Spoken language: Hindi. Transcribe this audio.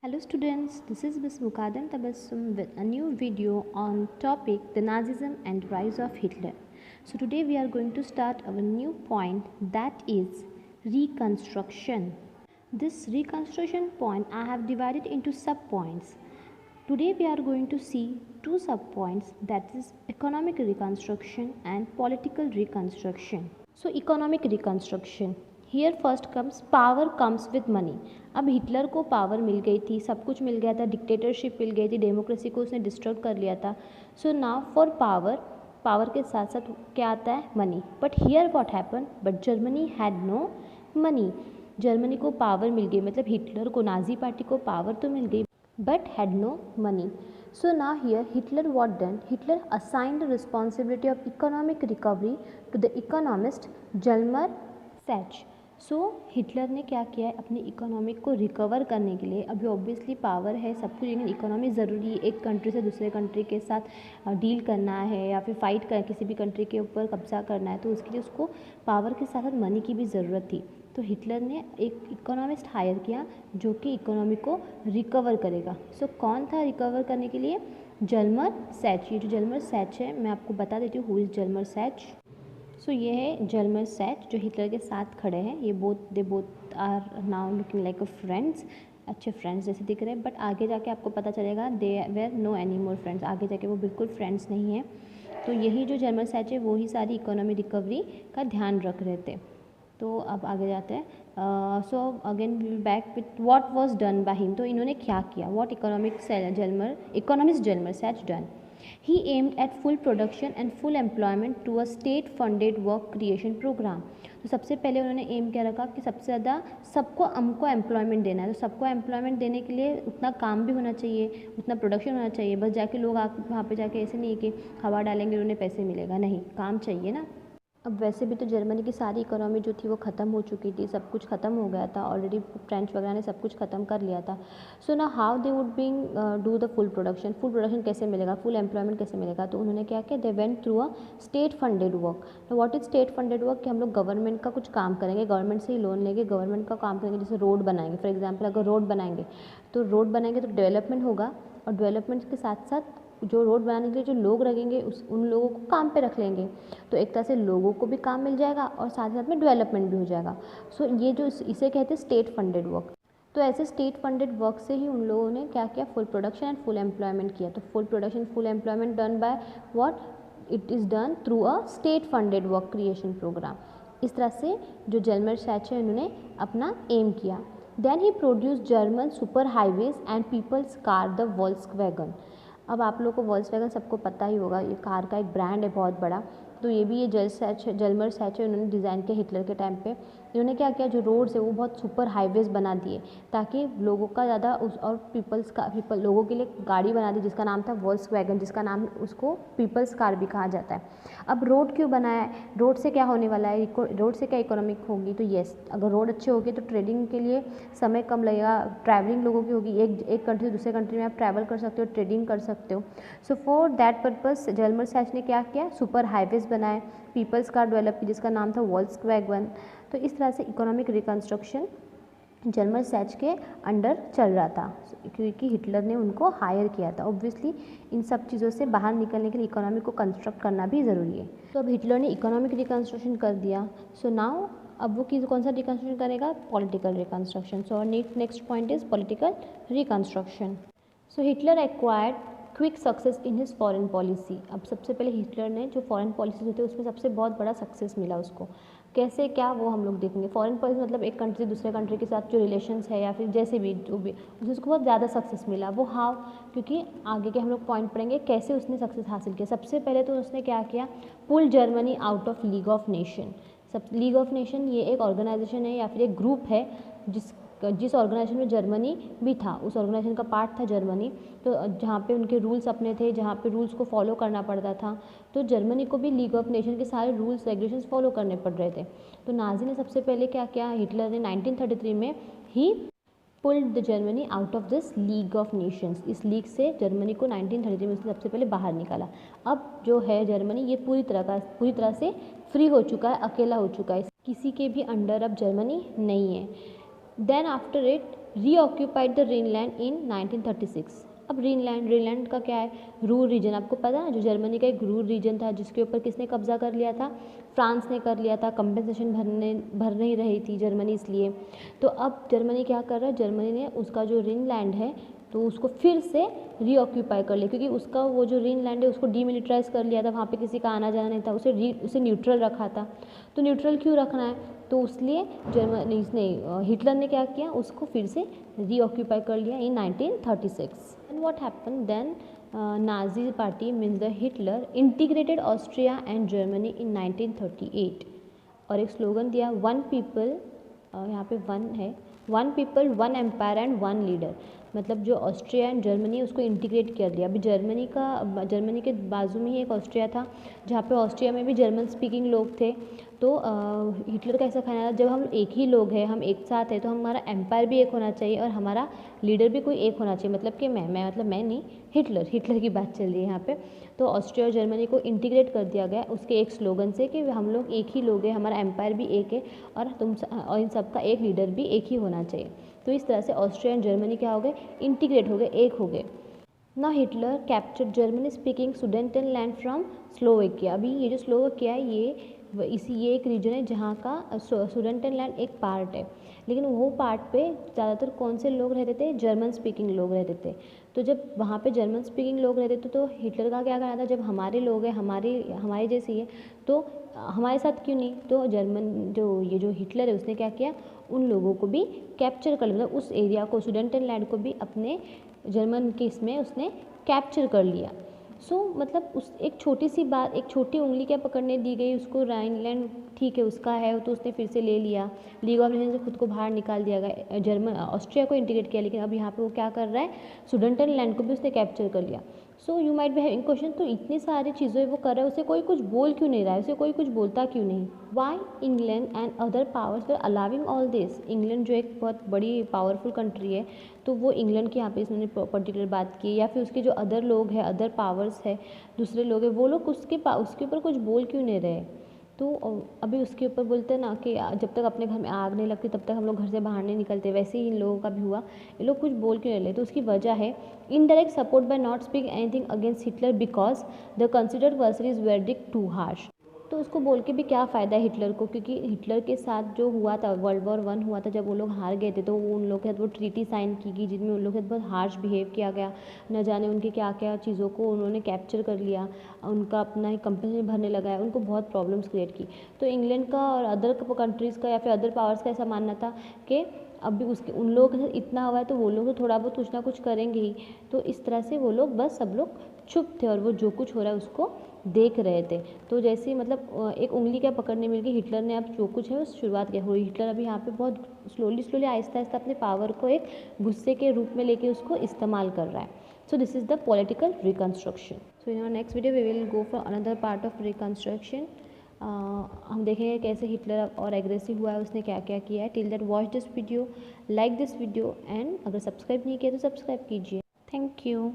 Hello students, this is Ms. Mukadam Tabassum with a new video on topic the Nazism and rise of Hitler. So today we are going to start our new point, that is reconstruction. This reconstruction point I have divided into sub-points. Today we are going to see two sub-points, that is economic reconstruction and political reconstruction. So economic reconstruction, here first comes power comes with money. अब हिटलर को पावर मिल गई थी, सब कुछ मिल गया था, डिक्टेटरशिप मिल गई थी, डेमोक्रेसी को उसने डिस्ट्रॉय कर लिया था. सो नाउ फॉर पावर के साथ साथ क्या आता है? Money. But here what happen? But Germany had no money. Germany को पावर मिल गई, मतलब हिटलर को, नाजी पार्टी को पावर तो मिल गई, but had no money. So now here Hitler what done? Hitler assigned the responsibility of economic recovery to the economist Jalmar Sachs. So Hitler ने क्या किया है, अपनी इकोनॉमिक को रिकवर करने के लिए, अभी ऑब्वियसली पावर है सब कुछ, लेकिन इकोनॉमी ज़रूरी है. एक कंट्री से दूसरे कंट्री के साथ डील करना है या फिर फाइट कर किसी भी कंट्री के ऊपर कब्जा करना है, तो उसके लिए उसको पावर के साथ साथ मनी की भी ज़रूरत थी. तो हिटलर ने एक इकोनॉमिस्ट हायर किया जो कि इकोनॉमी को रिकवर करेगा. सो कौन था रिकवर करने के लिए? जल्मर सैच. ये जो जल्मर सैच है, मैं आपको बता देती हूँ हु इज़ जल्मर सैच. सो ये है जल्मर सैच जो हिटलर के साथ खड़े हैं. ये they both are now looking like a friends, अच्छे फ्रेंड्स जैसे दिख रहे हैं, बट आगे जाके आपको पता चलेगा they were no any more friends. आगे जाके वो बिल्कुल फ्रेंड्स नहीं है. तो यही जो जर्मन सैच है वो ही सारी इकोनॉमी रिकवरी का ध्यान रख रहे थे. तो अब आगे जाते हैं. So again will back with what was done by him. तो इन्होंने क्या किया? व्हाट इकोनॉमिस्ट जल्मर सैच done? He aimed at full production and full employment to a state-funded work creation program. तो सबसे पहले उन्होंने एम क्या रखा कि सबसे ज़्यादा सबको हमको एम्प्लॉयमेंट देना है. तो सबको एम्प्लॉयमेंट देने के लिए उतना काम भी होना चाहिए, उतना प्रोडक्शन होना चाहिए. बस जाके लोग वहाँ पे जाके ऐसे नहीं कि हवा डालेंगे उन्हें पैसे मिलेगा, नहीं, काम चाहिए ना. अब वैसे भी तो जर्मनी की सारी इकोनॉमी जो थी वो ख़त्म हो चुकी थी, सब कुछ ख़त्म हो गया था ऑलरेडी, फ्रेंच वगैरह ने सब कुछ ख़त्म कर लिया था. सो ना how they would being do the full production कैसे मिलेगा, फुल एम्प्लॉयमेंट कैसे मिलेगा? तो उन्होंने क्या किया? They went through a state funded work. तो what is state funded work? कि हम लोग गवर्नमेंट का कुछ काम करेंगे, गवर्नमेंट से ही लोन लेंगे, गवर्नमेंट का काम करेंगे. जैसे रोड बनाएंगे, फॉर एग्जाम्पल अगर रोड बनाएंगे तो डेवलपमेंट होगा, और डेवलपमेंट के साथ साथ जो रोड बनाने के लिए जो लोग लगेंगे उन लोगों को काम पे रख लेंगे. तो एक तरह से लोगों को भी काम मिल जाएगा और साथ साथ में डेवलपमेंट भी हो जाएगा. सो ये जो इसे कहते हैं स्टेट फंडेड वर्क. तो ऐसे स्टेट फंडेड वर्क से ही उन लोगों ने क्या किया? Full production and full employment किया. तो full production full employment done by what? It is done through a state funded work creation program. इस तरह से जो जर्मन सैच है उन्होंने अपना एम किया. Then he produce German super highways and people's car the Volkswagen. अब आप लोगों को वॉल्क्सवैगन सबको पता ही होगा, ये कार का एक ब्रांड है बहुत बड़ा. तो ये भी ये जल्मर सैच है, उन्होंने डिज़ाइन किया हिटलर के टाइम पे. इन्होंने क्या किया? जो रोड्स है वो बहुत सुपर हाईवेज बना दिए ताकि लोगों का ज़्यादा और लोगों के लिए गाड़ी बना दी जिसका नाम था वॉल्क्सवैगन, जिसका नाम उसको पीपल्स कार भी कहा जाता है. अब रोड क्यों बनाया है? रोड से क्या होने वाला है? रोड से क्या इकोनॉमिक होगी? तो येस, अगर रोड अच्छे होगी तो ट्रेडिंग के लिए समय कम लगेगा, ट्रैवलिंग लोगों की होगी, एक कंट्री से दूसरे कंट्री में आप ट्रैवल कर सकते हो, ट्रेडिंग कर सकते हो. So for that purpose German Sachs ने क्या किया? सुपर हाईवेज बनाए, पीपल्स कार डेवलप की जिसका नाम था वॉल्क्सवैगन. तो इस तरह से इकोनॉमिक रिकन्स्ट्रक्शन जर्मन सैच के अंडर चल रहा था क्योंकि हिटलर ने उनको हायर किया था. ऑब्वियसली इन सब चीज़ों से बाहर निकलने के लिए इकोनॉमी को कंस्ट्रक्ट करना भी ज़रूरी है. तो अब हिटलर ने इकोनॉमिक रिकन्स्ट्रक्शन कर दिया. सो नाउ अब वो कौन सा रिकन्स्ट्रक्शन करेगा? Political reconstruction. So next point is political reconstruction. So Hitler acquired quick success in his foreign policy. अब सबसे पहले हिटलर ने जो फॉरेन पॉलिसीज होती है उसमें सबसे बहुत बड़ा सक्सेस मिला उसको. कैसे क्या वो हम लोग देखेंगे. फॉरेन पॉलिसी मतलब एक कंट्री से दूसरे कंट्री के साथ जो रिलेशंस है या फिर जैसे भी जो भी उसको बहुत ज़्यादा सक्सेस मिला. वो हाउ? क्योंकि आगे के हम लोग पॉइंट पढ़ेंगे कैसे उसने सक्सेस हासिल किया. सबसे पहले तो उसने क्या किया? Pull Germany out of League of Nation. League of Nation ये एक ऑर्गेनाइजेशन है या फिर एक ग्रुप है जिस ऑर्गेनाइजेशन में जर्मनी भी था, उस ऑर्गेनाइजेशन का पार्ट था जर्मनी. तो जहाँ पे उनके रूल्स अपने थे, जहाँ पे रूल्स को फॉलो करना पड़ता था, तो जर्मनी को भी लीग ऑफ नेशन के सारे रूल्स रेगुलेशंस फॉलो करने पड़ रहे थे. तो नाजी ने सबसे पहले क्या किया? हिटलर ने 1933 में ही pulled the Germany out of this league of Nations. इस लीग से जर्मनी को 1933 में सबसे पहले बाहर निकाला. अब जो है जर्मनी ये पूरी तरह से फ्री हो चुका है, अकेला हो चुका है, किसी के भी अंडर अब जर्मनी नहीं है. Then after it reoccupied the Greenland in 1936। अब ग्रीनलैंड का क्या है, रूर रीजन, आपको पता है ना, जो जर्मनी का एक रूर रीजन था जिसके ऊपर किसने कब्जा कर लिया था, फ्रांस ने कर लिया था। कंपेंसेशन भर नहीं रही थी जर्मनी, इसलिए तो अब जर्मनी क्या कर रहा है, जर्मनी ने उसका जो ग्रीनलैंड है तो उसको फिर से रीऑक्यूपाई कर लिया, क्योंकि उसका वो जो ग्रीनलैंड है उसको डीमिलिटराइज कर लिया था, वहाँ पे किसी का आना जाना नहीं था, उसे न्यूट्रल रखा था। तो न्यूट्रल क्यों रखना है, तो इसलिए जर्मनी इसने हिटलर ने क्या किया, उसको फिर से रीऑक्यूपाई कर लिया in 1936। And what happen then, Nazi party means the Hitler integrated Austria and Germany in 1938 और एक स्लोगन दिया, वन पीपल, यहाँ पे वन है, one people one empire and one leader, मतलब जो ऑस्ट्रिया एंड जर्मनी है उसको इंटीग्रेट कर दिया। अभी जर्मनी के बाजू में ही एक ऑस्ट्रिया था, जहाँ पे ऑस्ट्रिया में भी जर्मन स्पीकिंग लोग थे। तो हिटलर का ऐसा कहना था, जब हम एक ही लोग हैं, हम एक साथ हैं, तो हमारा एम्पायर भी एक होना चाहिए और हमारा लीडर भी कोई एक होना चाहिए, मतलब कि मैं नहीं, हिटलर की बात चल रही है यहाँ पे। तो ऑस्ट्रिया और जर्मनी को इंटीग्रेट कर दिया गया उसके एक स्लोगन से कि हम लोग एक ही लोग हैं, हमारा एम्पायर भी एक है और इन सब का एक लीडर भी एक ही होना चाहिए। तो इस तरह से ऑस्ट्रिया एंड जर्मनी क्या हो गए, इंटीग्रेट हो गए, एक हो गए। ना Hitler capture Germany speaking Sudetenland from Slovakia. अभी ये जो स्लोवेकिया है ये एक रीजन है जहाँ का सुडेटनलैंड एक पार्ट है, लेकिन वो पार्ट पे ज़्यादातर कौन से लोग रहते थे, जर्मन स्पीकिंग लोग रहते थे। तो जब वहाँ पे जर्मन स्पीकिंग लोग रहते थे तो हिटलर का क्या कहना था, जब हमारे लोग हैं, हमारे जैसी है, तो हमारे साथ क्यों नहीं, तो ये जो हिटलर है उसने क्या किया, उन लोगों को भी कैप्चर कर लिया, मतलब उस एरिया को, सुडेटनलैंड को भी अपने जर्मन के इसमें उसने कैप्चर कर लिया। मतलब उस एक छोटी सी बात, एक छोटी उंगली क्या पकड़ने दी गई उसको, राइनलैंड ठीक है उसका है, तो उसने फिर से ले लिया, लीग ऑफ नेशंस से खुद को बाहर निकाल दिया गया, ऑस्ट्रिया को इंटीग्रेट किया, लेकिन अब यहाँ पे वो क्या कर रहा है, सुडेटनलैंड को भी उसने कैप्चर कर लिया। So you might be having question, तो इतनी सारी चीज़ें वो कर रहा है, उसे कोई कुछ बोल क्यों नहीं रहा है, उसे कोई कुछ बोलता क्यों नहीं। Why England and other powers were allowing all this. England जो एक बहुत बड़ी पावरफुल कंट्री है, तो वो इंग्लैंड की यहाँ पे इसने पर्टिकुलर बात की, या फिर उसके जो अदर लोग हैं, अदर पावर्स है, दूसरे लोग हैं, वो लोग उसके ऊपर कुछ बोल क्यों नहीं रहे। तो अभी उसके ऊपर बोलते हैं ना कि जब तक अपने घर में आग नहीं लगती तब तक हम लोग घर से बाहर नहीं निकलते, वैसे ही इन लोगों का भी हुआ, ये लोग कुछ बोल क्यों नहीं रहे। तो उसकी वजह है indirect support bye not speak anything against Hitler because the considered versus is verdict too harsh. तो उसको बोल के भी क्या फ़ायदा है हिटलर को, क्योंकि हिटलर के साथ जो हुआ था, वर्ल्ड वॉर 1 हुआ था, जब वो लोग हार गए थे, तो उन लोग के साथ वो ट्रीटी साइन की गई जिनमें उन लोग के साथ बहुत हार्श बिहेव किया गया, न जाने उनके क्या क्या चीज़ों को उन्होंने कैप्चर कर लिया, उनका अपना ही कंपनी भरने लगा है, उनको बहुत प्रॉब्लम्स क्रिएट की। तो इंग्लैंड का और अदर कंट्रीज़ का या फिर अदर पावर्स का ऐसा मानना था कि अभी उसके उन लोगों के साथ इतना हुआ है तो वो लोग तो थोड़ा बहुत कुछ ना कुछ करेंगे ही। तो इस तरह से वो लोग बस सब लोग चुप थे और वो जो कुछ हो रहा है उसको देख रहे थे। तो जैसे ही मतलब एक उंगली क्या पकड़ने मिल गई, हिटलर ने अब जो कुछ है उस शुरुआत क्या हुई, हिटलर अभी यहाँ पे बहुत स्लोली आहिस्ता आहिस्ता अपने पावर को एक गुस्से के रूप में लेके उसको इस्तेमाल कर रहा है। So this is the political reconstruction. So in our next video we will go for another part of reconstruction. हम देखेंगे कैसे हिटलर और एग्रेसिव हुआ है, उसने क्या क्या किया है। Till that watch this video, like this video, and अगर सब्सक्राइब नहीं किया तो सब्सक्राइब कीजिए। Thank you.